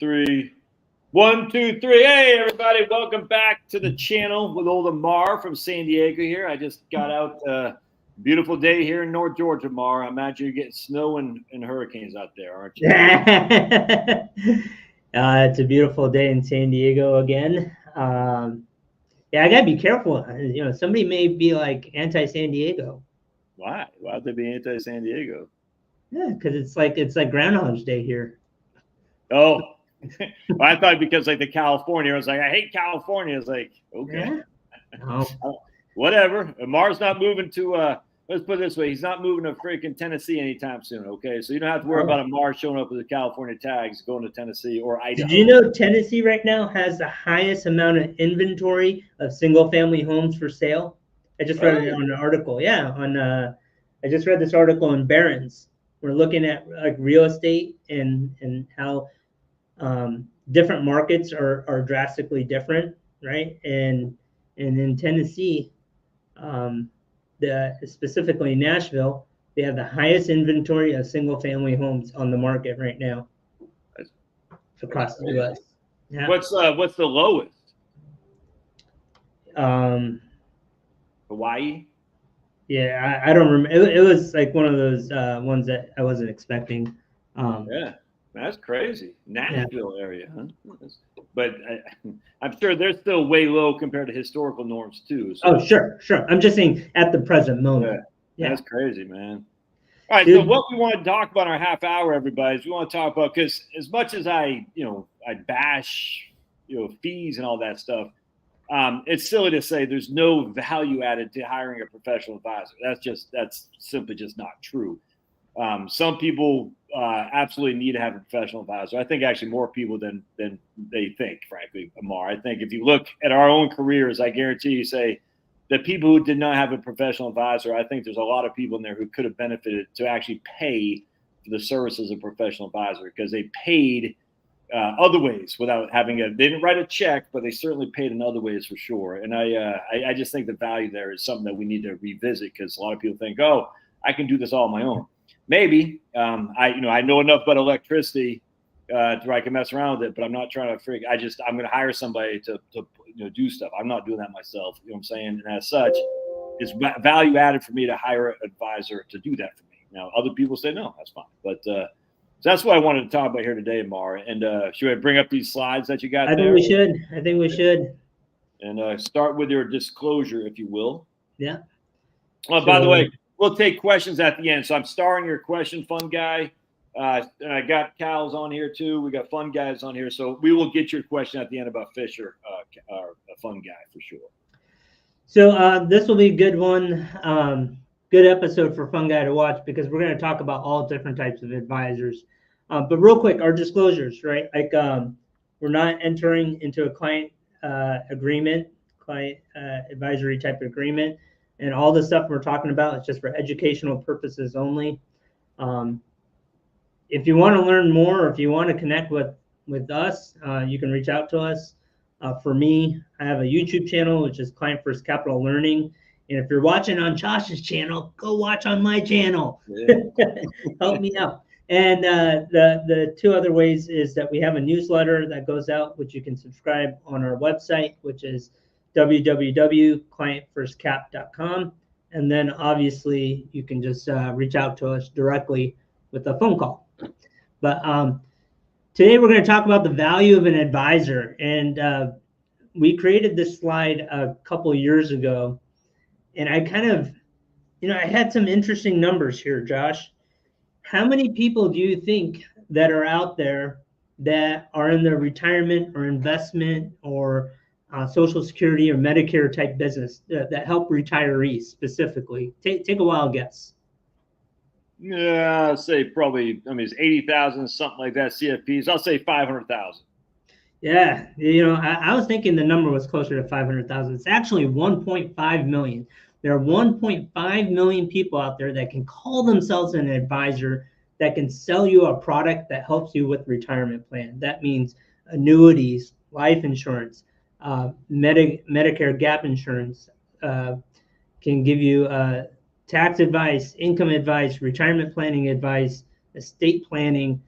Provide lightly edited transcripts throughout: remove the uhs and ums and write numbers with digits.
Three. 1, 2, 3. Hey, everybody. Welcome back to the channel with old Amar from San Diego here. I just got out. Beautiful day here in North Georgia, Amar. I imagine you're getting snow and hurricanes out there, aren't you? It's a beautiful day in San Diego again. Yeah, I got to be careful. Somebody may be like anti-San Diego. Why? Why would they be anti-San Diego? Yeah, because it's like Groundhog's Day here. Oh. Well, I thought because like the California, I was like, I hate California. It's like, okay, yeah. Whatever. Amar's not moving to. Let's put it this way: he's not moving to freaking Tennessee anytime soon. Okay, so you don't have to worry about Amar showing up with the California tags going to Tennessee or Idaho. Did you know Tennessee right now has the highest amount of inventory of single-family homes for sale? I just read it on an article. Yeah, I just read this article in Barron's. We're looking at like real estate and how different markets are drastically different, right? And in Tennessee, specifically Nashville, they have the highest inventory of single-family homes on the market right now across the U.S. Yeah. What's the lowest? Hawaii. Yeah, I don't remember. It was like one of those ones that I wasn't expecting. Yeah. That's crazy. Nashville area, huh? But I'm sure they're still way low compared to historical norms too. So. Oh, sure. I'm just saying at the present moment. Yeah. That's crazy, man. All right, so what we want to talk about in our half hour, everybody, is we want to talk about, because as much as I bash, fees and all that stuff, it's silly to say there's no value added to hiring a professional advisor. That's simply just not true. Some people absolutely need to have a professional advisor. I think actually more people than they think, frankly, Amar. I think if you look at our own careers, I guarantee you say the people who did not have a professional advisor, I think there's a lot of people in there who could have benefited to actually pay for the services of a professional advisor, because they paid other ways without having they didn't write a check, but they certainly paid in other ways for sure. And I just think the value there is something that we need to revisit, because a lot of people think, oh, I can do this all on my own. Maybe I know enough about electricity to where I can mess around with it, but I'm not trying to I'm going to hire somebody to do stuff. I'm not doing that myself. You know what I'm saying? And as such, it's value added for me to hire an advisor to do that for me. Now, other people say no, that's fine. But so that's what I wanted to talk about here today, Amar. And should I bring up these slides that you got there? I think we should. And start with your disclosure, if you will. Yeah. By the way, we'll take questions at the end. So I'm starring your question, fun guy. And I got Cal's on here too. We got fun guys on here. So we will get your question at the end about Fisher, a fun guy for sure. So this will be a good one. Good episode for fun guy to watch, because we're going to talk about all different types of advisors. But real quick, our disclosures, right? Like we're not entering into a client agreement, client advisory type of agreement. And all the stuff we're talking about is just for educational purposes only. If you want to learn more, or if you want to connect with us, you can reach out to us. For me, I have a YouTube channel, which is Client First Capital Learning. And if you're watching on Josh's channel, go watch on my channel. Yeah. Help me out. And the two other ways is that we have a newsletter that goes out, which you can subscribe on our website, which is www.clientfirstcap.com. And then obviously you can just reach out to us directly with a phone call. But today we're going to talk about the value of an advisor. And we created this slide a couple of years ago. And I kind of, I had some interesting numbers here, Josh. How many people do you think that are out there that are in the retirement or investment or Social Security or Medicare type business that help retirees specifically? Take a wild guess. Yeah, I'll say probably, it's 80,000, something like that, CFPs. I'll say 500,000. Yeah, I was thinking the number was closer to 500,000. It's actually 1.5 million. There are 1.5 million people out there that can call themselves an advisor, that can sell you a product that helps you with retirement plan. That means annuities, life insurance, Medicare gap insurance, can give you tax advice, income advice, retirement planning advice, estate planning,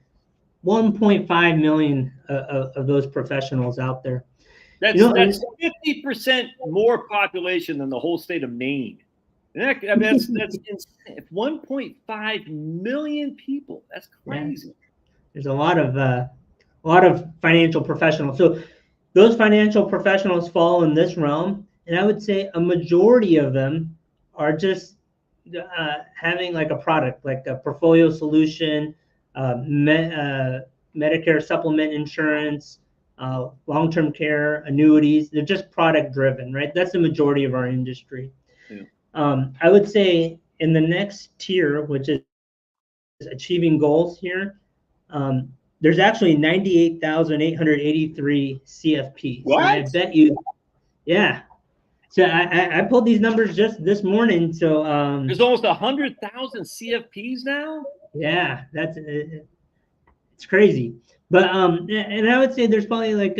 1.5 million of those professionals out there. That's 50% more population than the whole state of Maine. That's 1.5 million people. That's crazy. Yeah. There's a lot of financial professionals. So those financial professionals fall in this realm, and I would say a majority of them are just having like a product, like a portfolio solution, Medicare supplement insurance, long-term care, annuities. They're just product driven, right? That's the majority of our industry. Yeah. I would say in the next tier, which is achieving goals here, there's actually 98,883 CFPs. What? And I bet you, yeah. So I pulled these numbers just this morning. So there's almost 100,000 CFPs now. Yeah, it's crazy. But and I would say there's probably like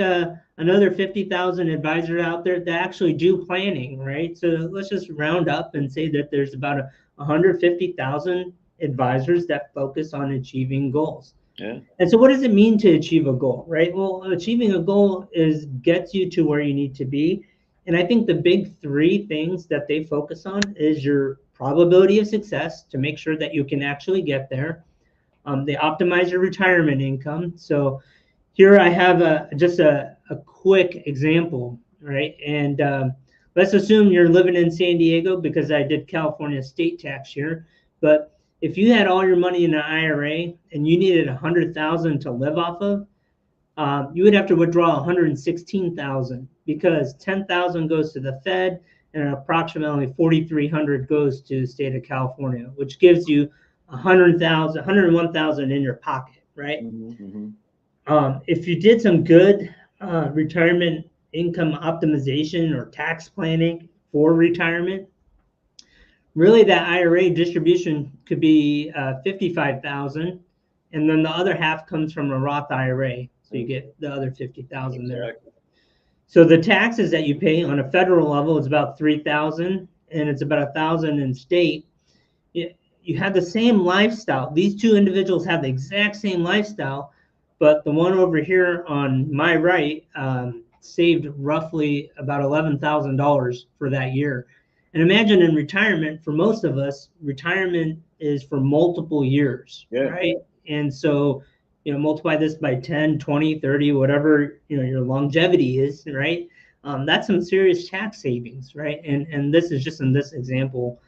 another 50,000 advisors out there that actually do planning, right? So let's just round up and say that there's about 150,000 advisors that focus on achieving goals. Yeah. And so what does it mean to achieve a goal, right? Well, achieving a goal gets you to where you need to be. And I think the big three things that they focus on is your probability of success to make sure that you can actually get there. They optimize your retirement income. So here I have just a quick example, right? And let's assume you're living in San Diego, because I did California state tax here. But if you had all your money in an IRA and you needed 100,000 to live off of, you would have to withdraw 116,000, because 10,000 goes to the Fed and approximately 4,300 goes to the state of California, which gives you 101,000 in your pocket, right? Mm-hmm. If you did some good retirement income optimization or tax planning for retirement, really that IRA distribution could be 55,000, and then the other half comes from a Roth IRA, so you get the other 50,000 there. Exactly. So the taxes that you pay on a federal level is about 3,000, and it's about 1,000 in state. You have the same lifestyle. These two individuals have the exact same lifestyle, but the one over here on my right saved roughly about $11,000 for that year. And imagine in retirement, for most of us, retirement is for multiple years, right? And so, multiply this by 10, 20, 30, whatever, your longevity is, right? That's some serious tax savings, right? And this is just in this example.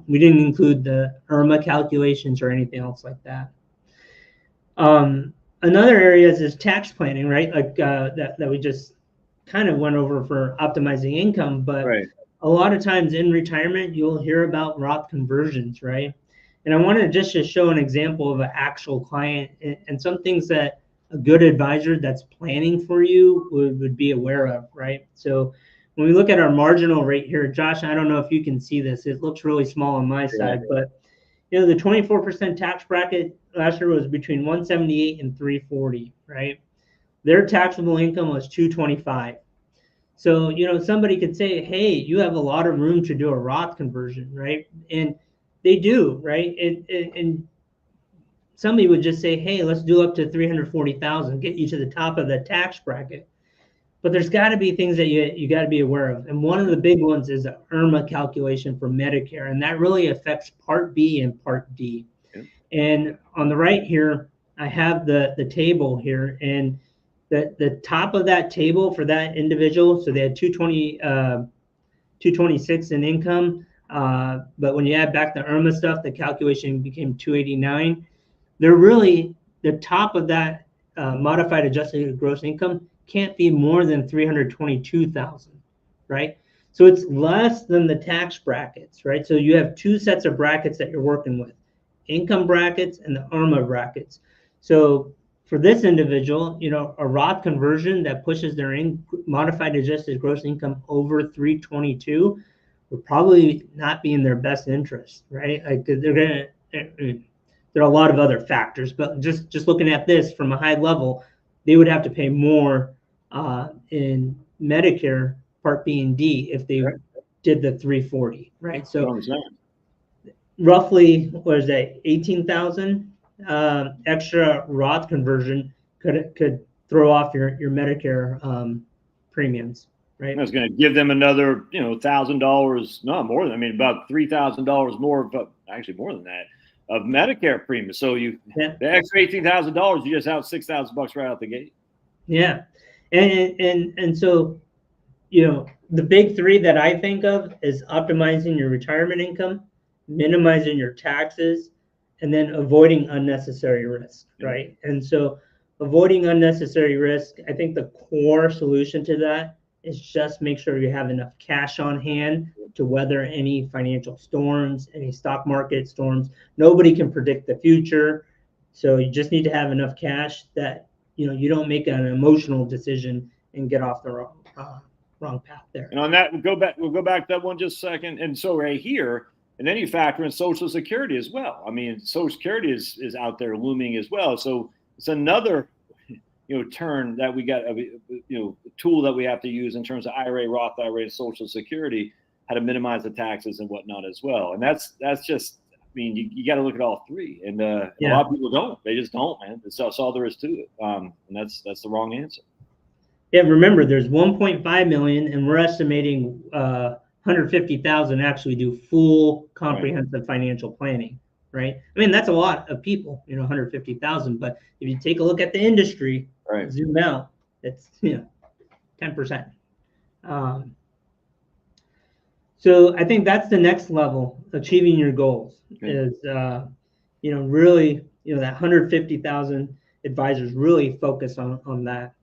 We didn't include the IRMA calculations or anything else like that. Another area is tax planning, right? Like that we just kind of went over for optimizing income, but a lot of times in retirement, you'll hear about Roth conversions, right? And I wanted just to show an example of an actual client and some things that a good advisor that's planning for you would be aware of, right? So when we look at our marginal rate here, Josh, I don't know if you can see this. It looks really small on my side, but the 24% tax bracket last year was between 178 and 340, right? Their taxable income was 225. So, somebody could say, hey, you have a lot of room to do a Roth conversion, right? And they do, right? And somebody would just say, hey, let's do up to 340,000, get you to the top of the tax bracket. But there's got to be things that you got to be aware of. And one of the big ones is the IRMA calculation for Medicare. And that really affects Part B and Part D. Okay. And on the right here, I have the table here. And the top of that table for that individual, so they had 226 in income. But when you add back the IRMA stuff, the calculation became 289. They're really, the top of that modified adjusted gross income can't be more than 322,000, right? So it's less than the tax brackets, right? So you have two sets of brackets that you're working with, income brackets and the IRMA brackets. So for this individual, a Roth conversion that pushes their modified adjusted gross income over 322 would probably not be in their best interest, right? Like there are a lot of other factors, but just looking at this from a high level, they would have to pay more in Medicare Part B and D if they did the 340, right? So roughly, what is that, 18,000 extra Roth conversion could throw off your Medicare premiums, right? That's going to give them another, $1,000, no more than, about $3,000 more, but actually more than that, of Medicare premium. So the extra $18,000, you just out $6,000 right out the gate. Yeah, and so the big three that I think of is optimizing your retirement income, minimizing your taxes, and then avoiding unnecessary risk, right? And so avoiding unnecessary risk, I think the core solution to that is just make sure you have enough cash on hand to weather any financial storms, any stock market storms. Nobody can predict the future. So you just need to have enough cash that you don't make an emotional decision and get off the wrong path there. And on that, we'll go back to that one just a second. And so right here, and then you factor in Social Security as well. Social Security is out there looming as well. So it's another turn that we got, tool that we have to use in terms of IRA, Roth IRA, Social Security, how to minimize the taxes and whatnot as well. And that's just, you got to look at all three. And a lot of people don't. They just don't, man. That's all there is to it. And that's the wrong answer. Yeah, remember, there's 1.5 million, and we're estimating 150,000 actually do full comprehensive financial planning, right? That's a lot of people, 150,000. But if you take a look at the industry, zoom out, it's 10%. So I think that's the next level, achieving your goals, is really that 150,000 advisors really focus on that.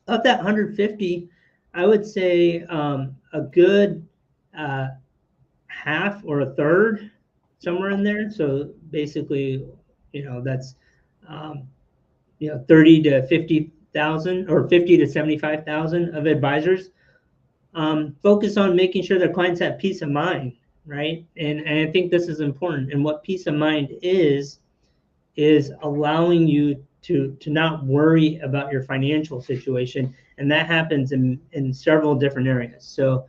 Of that 150, I would say a good half or a third, somewhere in there. So basically, that's 30 to 50,000 or 50 to 75,000 of advisors focus on making sure their clients have peace of mind, right? And I think this is important. And what peace of mind is allowing you to not worry about your financial situation. And that happens in several different areas. So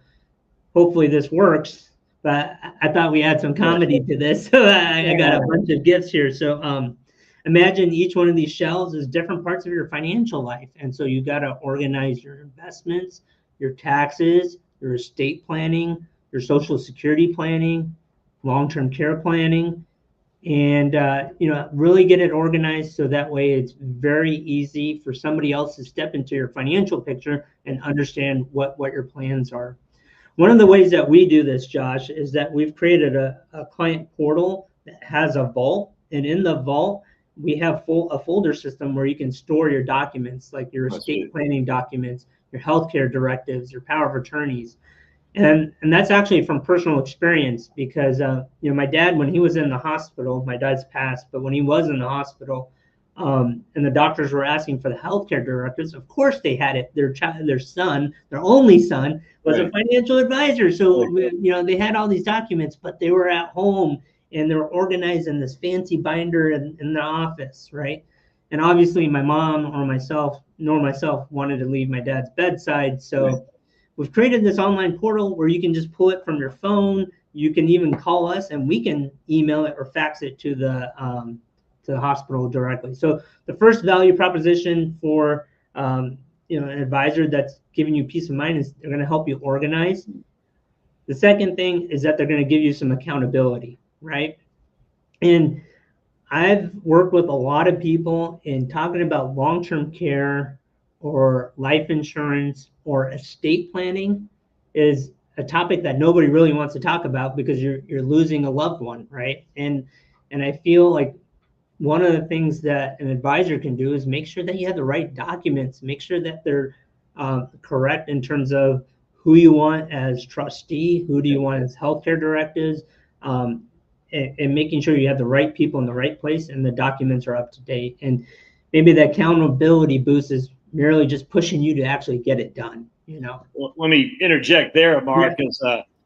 hopefully this works, but I thought we had some comedy to this. So I got a bunch of gifts here. So imagine each one of these shells is different parts of your financial life. And so you got to organize your investments, your taxes, your estate planning, your Social Security planning, long-term care planning, and really get it organized so that way it's very easy for somebody else to step into your financial picture and understand what your plans are. One of the ways that we do this, Josh, is that we've created a client portal that has a vault, and in the vault we have a folder system where you can store your documents, like your estate planning documents, your healthcare directives, your power of attorneys. And that's actually from personal experience, because my dad, when he was in the hospital, my dad's passed, but when he was in the hospital, and the doctors were asking for the healthcare directives, of course they had it. Their son, their only son, was a financial advisor, so they had all these documents, but they were at home and they were organized in this fancy binder in the office, right? And obviously, my mom or myself wanted to leave my dad's bedside, so. We've created this online portal where you can just pull it from your phone. You can even call us, and we can email it or fax it to the hospital directly. So the first value proposition for an advisor that's giving you peace of mind is they're going to help you organize. The second thing is that they're going to give you some accountability, right? And I've worked with a lot of people in talking about long-term care or life insurance or estate planning is a topic that nobody really wants to talk about because you're losing a loved one, right? And I feel like one of the things that an advisor can do is make sure that you have the right documents, make sure that they're correct in terms of who you want as trustee, who do you want as healthcare directives, and making sure you have the right people in the right place and the documents are up to date. And maybe the accountability boost is merely just pushing you to actually get it done, Well, let me interject there, Amar, because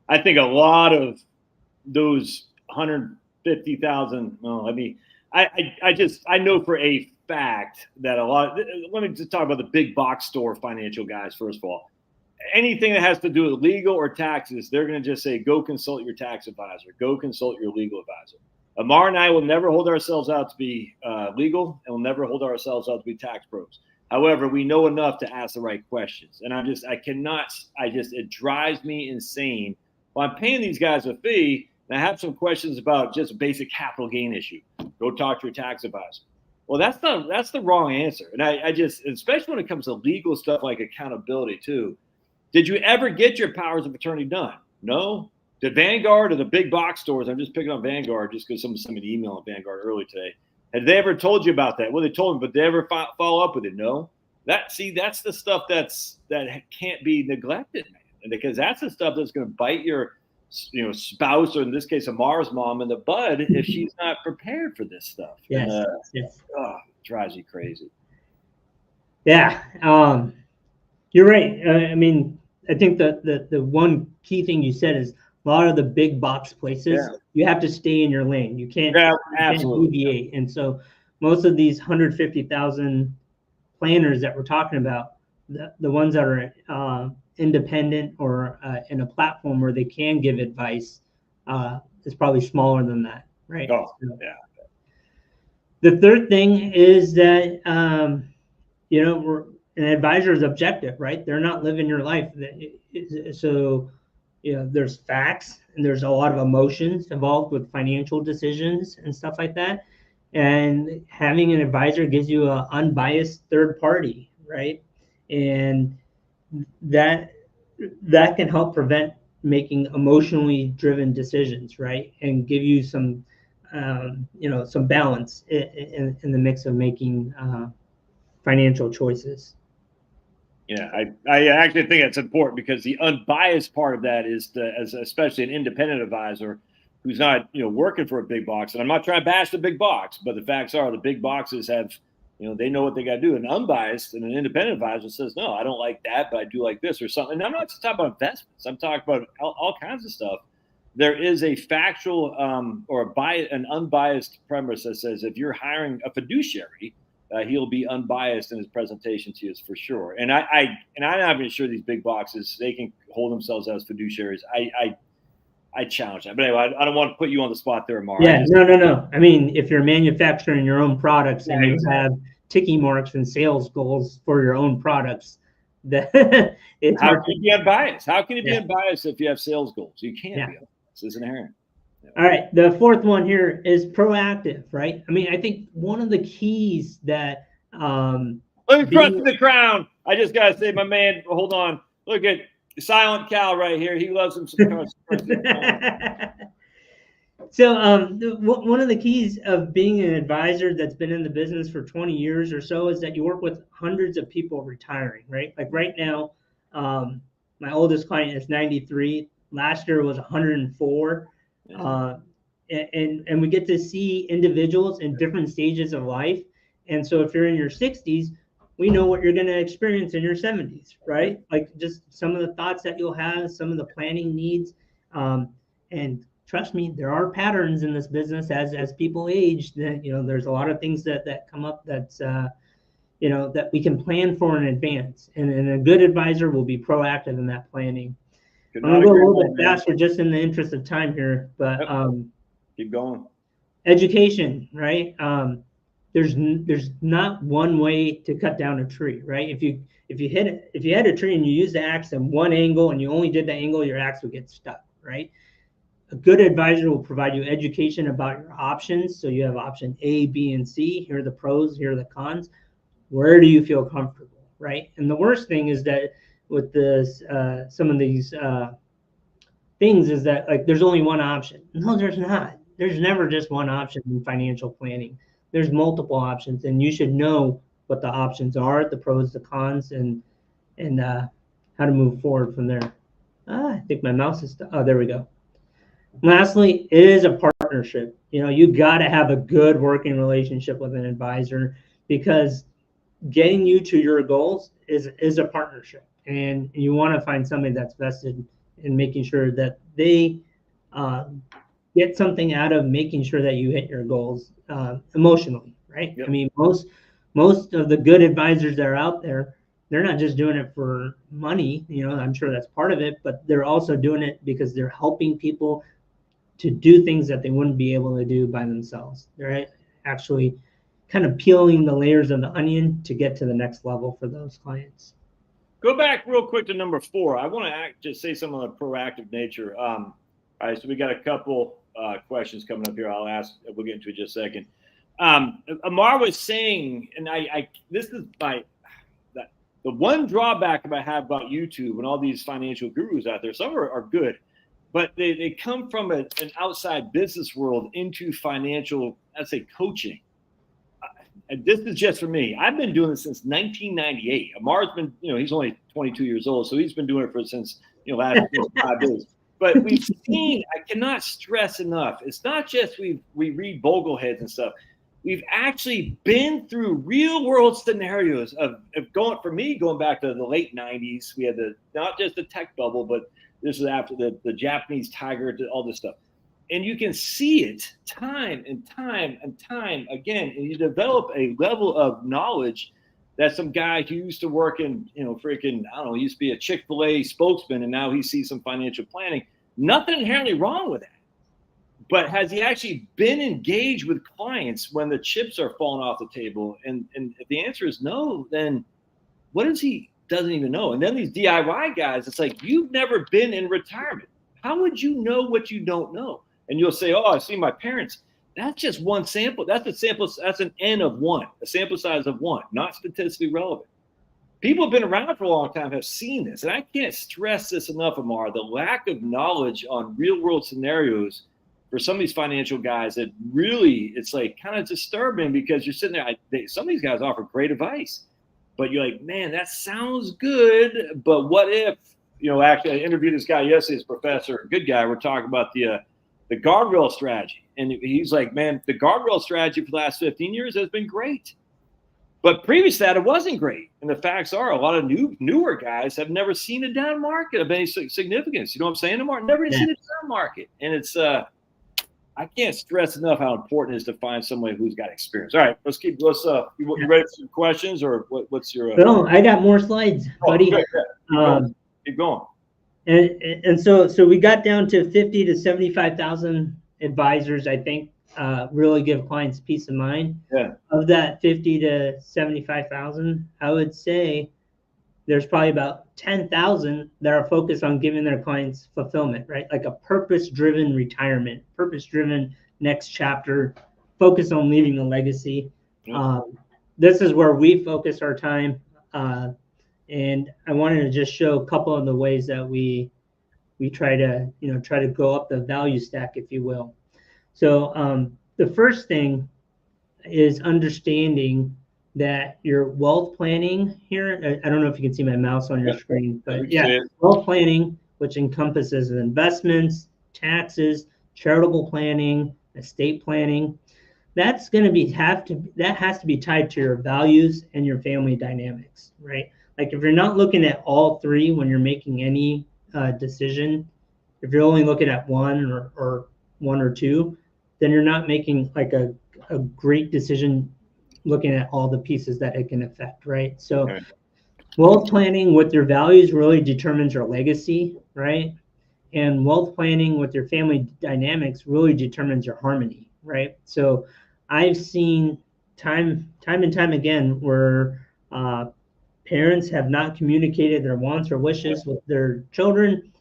I think a lot of those 150,000, I know for a fact that let me just talk about the big box store financial guys, first of all. Anything that has to do with legal or taxes, they're going to just say, go consult your tax advisor, go consult your legal advisor. Amar and I will never hold ourselves out to be legal, and we'll never hold ourselves out to be tax pros. However, we know enough to ask the right questions. And it drives me insane. Well, I'm paying these guys a fee, and I have some questions about just a basic capital gain issue. Go talk to your tax advisor. Well, that's the wrong answer. And I just, especially when it comes to legal stuff like accountability too. Did you ever get your powers of attorney done? No. Did Vanguard or the big box stores, I'm just picking on Vanguard just because someone sent me an email on Vanguard early today. Had they ever told you about that? Well, they told me, but did they ever follow up with it? No. That's the stuff that can't be neglected, man. And because that's the stuff that's going to bite your spouse, or in this case, Amar's mom, in the bud if she's not prepared for this stuff. Yes. And, Yes. Oh, drives you crazy. Yeah. You're right. I mean, I think the one key thing you said is a lot of the big box places, you have to stay in your lane. You can't deviate. And so most of these 150,000 planners that we're talking about, the ones that are independent or in a platform where they can give advice is probably smaller than that, right? Oh, so, yeah. The third thing is that an advisor is objective, right? They're not living your life. So, there's facts and there's a lot of emotions involved with financial decisions and stuff like that. And having an advisor gives you an unbiased third party, right? And that can help prevent making emotionally driven decisions, right? And give you some, some balance in the mix of making financial choices. Yeah, I actually think that's important because the unbiased part of that is as especially an independent advisor who's not working for a big box. And I'm not trying to bash the big box, but the facts are the big boxes have they know what they got to do. And unbiased and an independent advisor says, no, I don't like that, but I do like this or something. And I'm not just talking about investments. I'm talking about all kinds of stuff. There is a factual or an unbiased premise that says if you're hiring a fiduciary, he'll be unbiased in his presentation to you, for sure. And I'm not even sure these big boxes, they can hold themselves as fiduciaries. I challenge that. But anyway, I don't want to put you on the spot there, Amar. Yeah, no. I mean, if you're manufacturing your own products and you have ticking marks and sales goals for your own products, how can you be unbiased? How can you be unbiased if you have sales goals? You can't be unbiased. It's inherent. All right. The fourth one here is proactive, right? I mean, I think one of the keys that let me press the crown. I just gotta say, my man, hold on. Look at Silent Cal right here. He loves him some So one of the keys of being an advisor that's been in the business for 20 years or so is that you work with hundreds of people retiring, right? Like right now, my oldest client is 93. Last year was 104. And we get to see individuals in different stages of life. And so if you're in your 60s, we know what you're going to experience in your 70s, right? Like just some of the thoughts that you'll have, some of the planning needs. And trust me, there are patterns in this business as people age. That there's a lot of things that come up that's that we can plan for in advance. And a good advisor will be proactive in that planning. I'm gonna go a little bit faster just in the interest of time here, but keep going. Education, right? There's not one way to cut down a tree, right? If you had a tree and you use the axe in one angle and you only did the angle, your axe would get stuck, right? A good advisor will provide you education about your options. So you have option A, B, and C. Here are the pros, here are the cons. Where do you feel comfortable, right? And the worst thing is that with this, some of these things is that like there's only one option. No, there's not. There's never just one option in financial planning. There's multiple options, and you should know what the options are, the pros, the cons, and how to move forward from there. I think my mouse is there we go. Lastly, it is a partnership. You got to have a good working relationship with an advisor because getting you to your goals is a partnership, and you want to find somebody that's vested in making sure that they get something out of making sure that you hit your goals emotionally, right? Yep. I mean, most of the good advisors that are out there, they're not just doing it for money. I'm sure that's part of it, but they're also doing it because they're helping people to do things that they wouldn't be able to do by themselves. They're actually kind of peeling the layers of the onion to get to the next level for those clients. Go back real quick to number 4. I want to just say something on the proactive nature. All right, so we got a couple questions coming up here. I'll ask. We'll get into it in just a second. Amar was saying, and this is the one drawback I have about YouTube and all these financial gurus out there. Some are good, but they come from an outside business world into financial, I'd say, coaching. And this is just for me. I've been doing this since 1998. Amar's been, he's only 22 years old, so he's been doing it since last 5 days. But we've seen, I cannot stress enough, it's not just we read bogleheads and stuff. We've actually been through real world scenarios of going back to the late 90s. We had not just the tech bubble, but this is after the Japanese tiger, all this stuff. And you can see it time and time and time again. And you develop a level of knowledge that some guy who used to work in, he used to be a Chick-fil-A spokesman, and now he sees some financial planning. Nothing inherently wrong with that. But has he actually been engaged with clients when the chips are falling off the table? And if the answer is no, then what is he doesn't even know? And then these DIY guys, it's like, you've never been in retirement. How would you know what you don't know? And you'll say, oh, I've seen my parents. That's just one sample. That's a sample. That's an N of 1, a sample size of 1, not statistically relevant. People have been around for a long time, have seen this. And I can't stress this enough, Amar, the lack of knowledge on real world scenarios for some of these financial guys that really, it's like kind of disturbing, because you're sitting there, some of these guys offer great advice, but you're like, man, that sounds good. But what if, actually I interviewed this guy yesterday, this professor, good guy. We're talking about the guardrail strategy. And he's like, man, the guardrail strategy for the last 15 years has been great. But previous to that, it wasn't great. And the facts are, a lot of newer guys have never seen a down market of any significance. You know what I'm saying, Amar? Never seen a down market. And it's, I can't stress enough how important it is to find someone who's got experience. All right, you ready for some questions, or what's your? No, I got more slides, buddy. Keep going. And so we got down to 50 to 75,000 advisors, I think, really give clients peace of mind. Yeah. Of that 50 to 75,000, I would say there's probably about 10,000 that are focused on giving their clients fulfillment, right? Like a purpose-driven retirement, purpose-driven next chapter, focus on leaving a legacy. Yeah. This is where we focus our time. And I wanted to just show a couple of the ways that we try to go up the value stack, if you will. So the first thing is understanding that your wealth planning here, I don't know if you can see my mouse on your screen, but wealth planning, which encompasses investments, taxes, charitable planning, estate planning, that has to be tied to your values and your family dynamics, right? Like if you're not looking at all 3 when you're making any decision, if you're only looking at one or 1 or 2, then you're not making like a great decision looking at all the pieces that it can affect, right? So wealth planning with your values really determines your legacy, right? And wealth planning with your family dynamics really determines your harmony, right? So I've seen time and time again where parents have not communicated their wants or wishes with their children.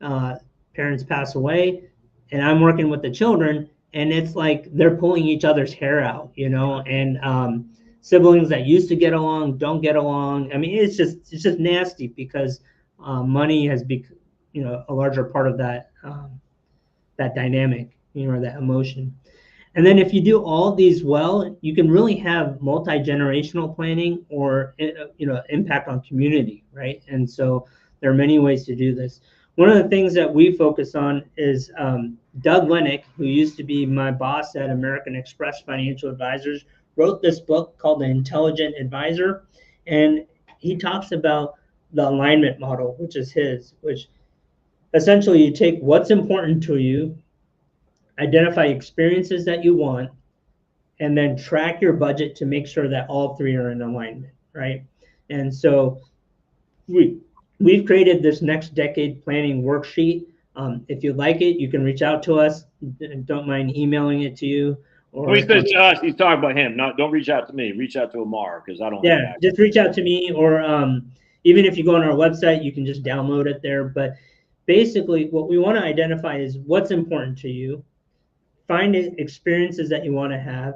Parents pass away, and I'm working with the children, and it's like they're pulling each other's hair out, and siblings that used to get along don't get along. I mean, it's just nasty because money has become, a larger part of that dynamic, that emotion. And then if you do all these well, you can really have multi-generational planning or, impact on community, right? And so there are many ways to do this. One of the things that we focus on is Doug Lennox, who used to be my boss at American Express Financial Advisors, wrote this book called The Intelligent Advisor. And he talks about the alignment model, which essentially you take what's important to you, identify experiences that you want, and then track your budget to make sure that all 3 are in alignment, right? And so we've created this next decade planning worksheet If you like it, you can reach out to us. Don't mind emailing it to you. Or, when he says to us, he's talking about him. Don't reach out to me. Reach out to Amar because I don't have access. Just reach out to me, or even if you go on our website, you can just download it there. But basically, what we want to identify is what's important to you, find experiences that you want to have,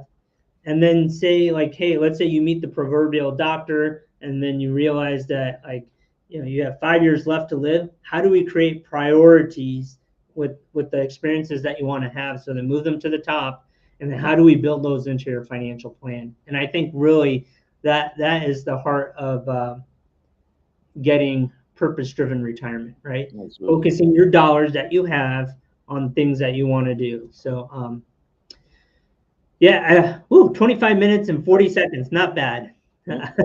and then say, like, hey, let's say you meet the proverbial doctor, and then you realize that, like, you have 5 years left to live. How do we create priorities with the experiences that you want to have, so then move them to the top? And then how do we build those into your financial plan? And I think really that is the heart of getting purpose-driven retirement, right? Absolutely. Focusing your dollars that you have on things that you want to do. So, 25 minutes and 40 seconds, not bad.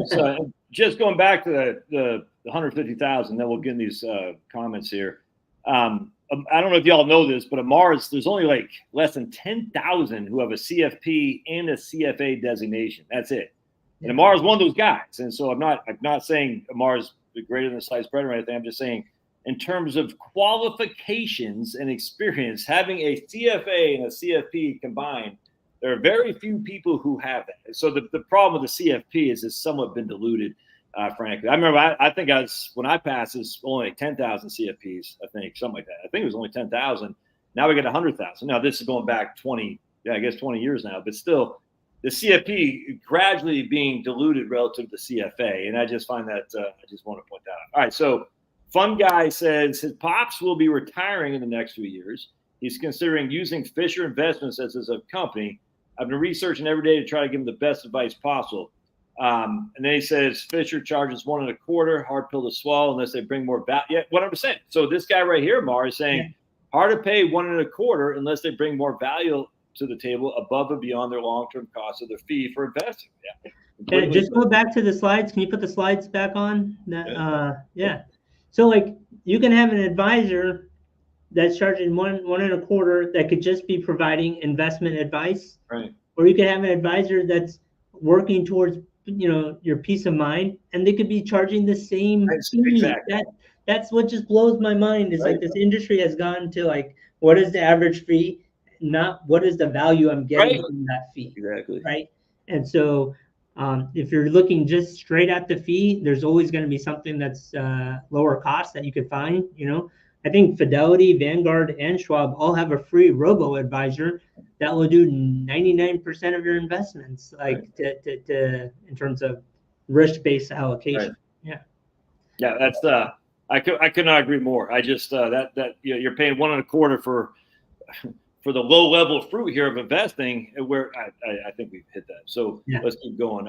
So just going back to the 150,000, then we'll get in these comments here. I don't know if y'all know this, but there's only like less than 10,000 who have a CFP and a CFA designation. That's it. And Amar is one of those guys. And so I'm not saying Amar is greater than sliced bread or anything. I'm just saying in terms of qualifications and experience, having a CFA and a CFP combined, there are very few people who have that. So the problem with the CFP is it's somewhat been diluted. Frankly, I remember I think when I passed, it's only like 10,000 CFPs. I think something like that. I think it was only 10,000. Now we got 100,000. Now this is going back 20 years now. But still, the CFP gradually being diluted relative to CFA, and I just find that I just want to point that out. All right, so Fun Guy says his pops will be retiring in the next few years. He's considering using Fisher Investments as a company. I've been researching every day to try to give him the best advice possible. And then he says Fisher charges 1.25, hard pill to swallow unless they bring more value. Yeah, 100%. So this guy right here, Mar, is saying hard to pay 1.25 unless they bring more value to the table above and beyond their long-term cost of their fee for investing. Yeah. Just go back to the slides. Can you put the slides back on? So like you can have an advisor that's charging 1.25 that could just be providing investment advice, right? Or you could have an advisor that's working towards your peace of mind, and they could be charging the same fee. Exactly. That's what just blows my mind. Is like this industry has gone to like, what is the average fee, not what is the value I'm getting from that fee. Exactly. Right. And so if you're looking just straight at the fee, there's always going to be something that's lower cost that you could find. I think Fidelity, Vanguard, and Schwab all have a free robo-advisor that will do 99% of your investments, like to in terms of risk-based allocation. Right. Yeah. That's I could not agree more. I just that you're paying 1.25 for the low level of fruit here of investing, where I think we've hit that. So let's keep going.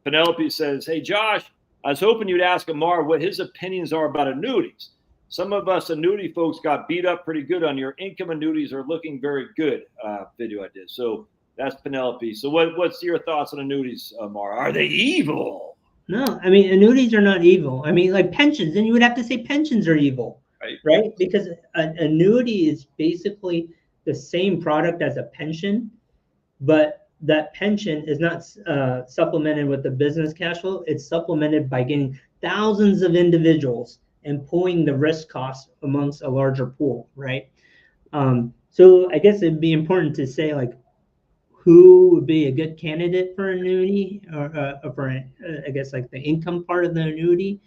Penelope says, "Hey Josh, I was hoping you'd ask Amar what his opinions are about annuities. Some of us annuity folks got beat up pretty good on your income annuities are looking very good video I did." So that's Penelope. So what's your thoughts on annuities, Amar? Are they evil? No, I mean, annuities are not evil. I mean, like pensions, and you would have to say pensions are evil, right? Because an annuity is basically the same product as a pension, but that pension is not supplemented with the business cash flow. It's supplemented by getting thousands of individuals and pulling the risk costs amongst a larger pool, right? So I guess it'd be important to say, like, who would be a good candidate for annuity, or for I guess like the income part of the annuity,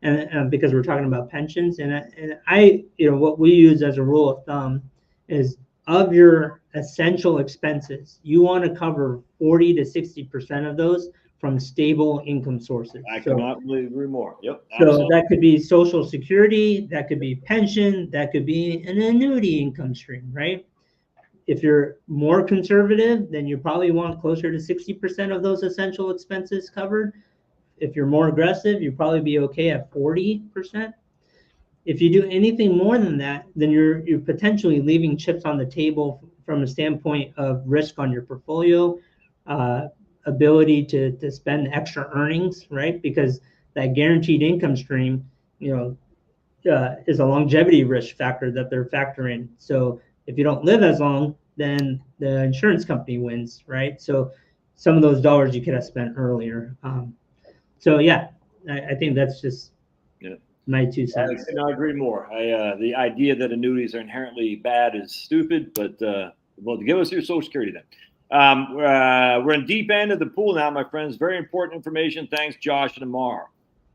and because we're talking about pensions, and I what we use as a rule of thumb is, of your essential expenses, you want to cover 40 to 60% of those from stable income sources. I cannot agree more. Yep. So that could be Social Security, that could be pension, that could be an annuity income stream, right? If you're more conservative, then you probably want closer to 60% of those essential expenses covered. If you're more aggressive, you'd probably be okay at 40%. If you do anything more than that, then you're potentially leaving chips on the table from a standpoint of risk on your portfolio, ability to spend extra earnings, right? Because that guaranteed income stream, is a longevity risk factor that they're factoring. So if you don't live as long, then the insurance company wins, right? So some of those dollars you could have spent earlier. I think that's just my 2 cents. I agree more. The idea that annuities are inherently bad is stupid, but well, give us your Social Security then. We're in deep end of the pool now, my friends. Very important information. Thanks, Josh and Amar.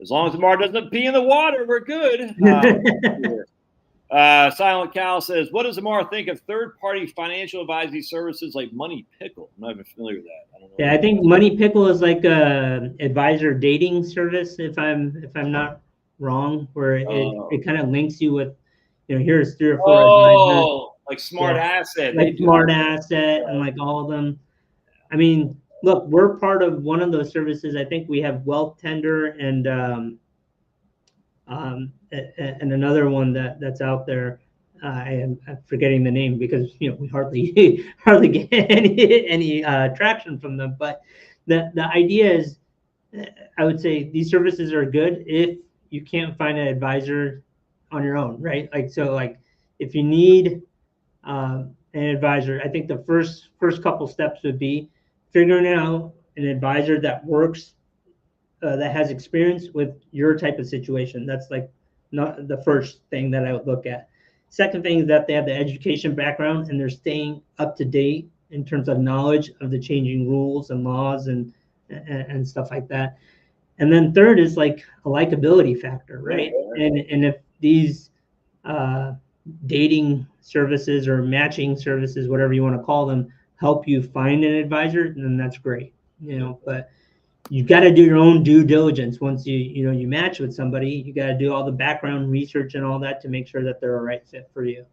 As long as Amar doesn't pee in the water, we're good. Silent Cal says, what does Amar think of third-party financial advisory services like Money Pickle? I'm not even familiar with that. I don't know. Yeah, I think Money Pickle is like a advisor dating service, if I'm not wrong, where it kind of links you with, here's 3 or 4 advisors. Like Smart Asset. Like Smart Asset and like all of them. I mean, look, we're part of one of those services. I think we have Wealth Tender and another one that's out there. I'm forgetting the name because we hardly get any traction from them. But the idea is, I would say these services are good if you can't find an advisor on your own, right? Like if you need an advisor, I think the first couple steps would be figuring out an advisor that works, that has experience with your type of situation. That's like not the first thing that I would look at. Second thing is that they have the education background and they're staying up to date in terms of knowledge of the changing rules and laws and stuff like that. And then third is like a likability factor, right? And if these dating services or matching services, whatever you want to call them, help you find an advisor, then that's great. But you've got to do your own due diligence. Once you match with somebody, you got to do all the background research and all that to make sure that they're a right fit for you.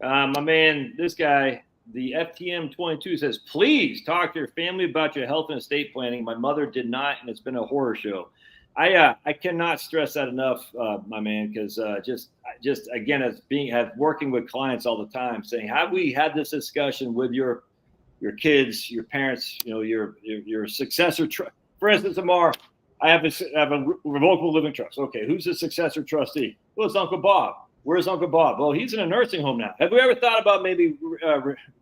My man, this guy, the FTM22 says, please talk to your family about your health and estate planning. My mother did not, and it's been a horror show. I cannot stress that enough, my man, because just again, as working with clients all the time, saying, have we had this discussion with your kids, your parents, your successor? For instance, Amar, I have a revocable living trust. Okay, who's the successor trustee? Well, it's Uncle Bob. Where's Uncle Bob? Well, he's in a nursing home now. Have we ever thought about maybe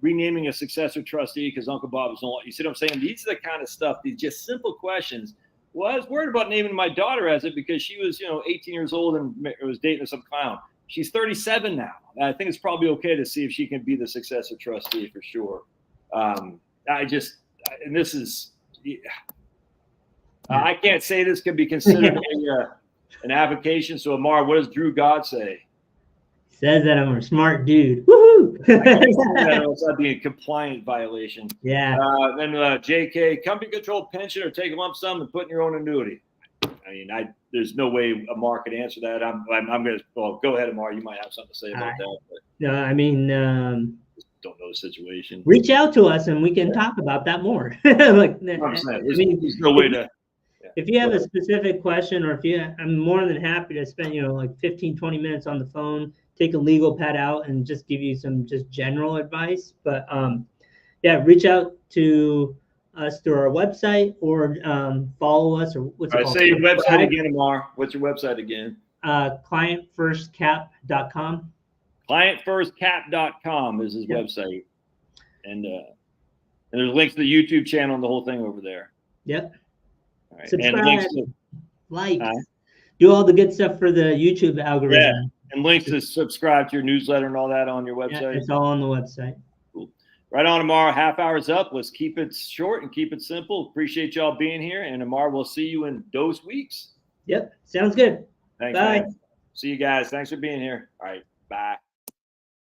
renaming a successor trustee because Uncle Bob is no longer? You see what I'm saying? These are the kind of stuff, these just simple questions. Well, I was worried about naming my daughter as it because she was, 18 years old and was dating some clown. She's 37 now. I think it's probably okay to see if she can be the successor trustee for sure. I can't say this can be considered an avocation. So, Amar, what does Drew God say? Says that I'm a smart dude. Woohoo! That'd be a compliant violation. Yeah. Then JK, company controlled pension or take a lump sum and put in your own annuity. I mean, there's no way Amar could answer that. I'm going to. Well, go ahead, Amar. You might have something to say about that. No, I mean, don't know the situation. Reach out to us and we can talk about that more. Like, there's no way to. If you have a specific question, or I'm more than happy to spend, like 15, 20 minutes on the phone, take a legal pad out and just give you some just general advice. But reach out to us through our website or follow us, or what's it called? Say your website again, Amar. What's your website again? Clientfirstcap.com. Clientfirstcap.com is his website. And there's links to the YouTube channel and the whole thing over there. Yep. All right. Subscribe, and links to, do all the good stuff for the YouTube algorithm. Yeah, and links to subscribe to your newsletter and all that on your website. Yeah, it's all on the website. Cool. Right on, Amar. Half hour's up. Let's keep it short and keep it simple. Appreciate y'all being here. And Amar, we'll see you in those weeks. Yep. Sounds good. Thanks, Bye. Man. See you guys. Thanks for being here. All right. Bye.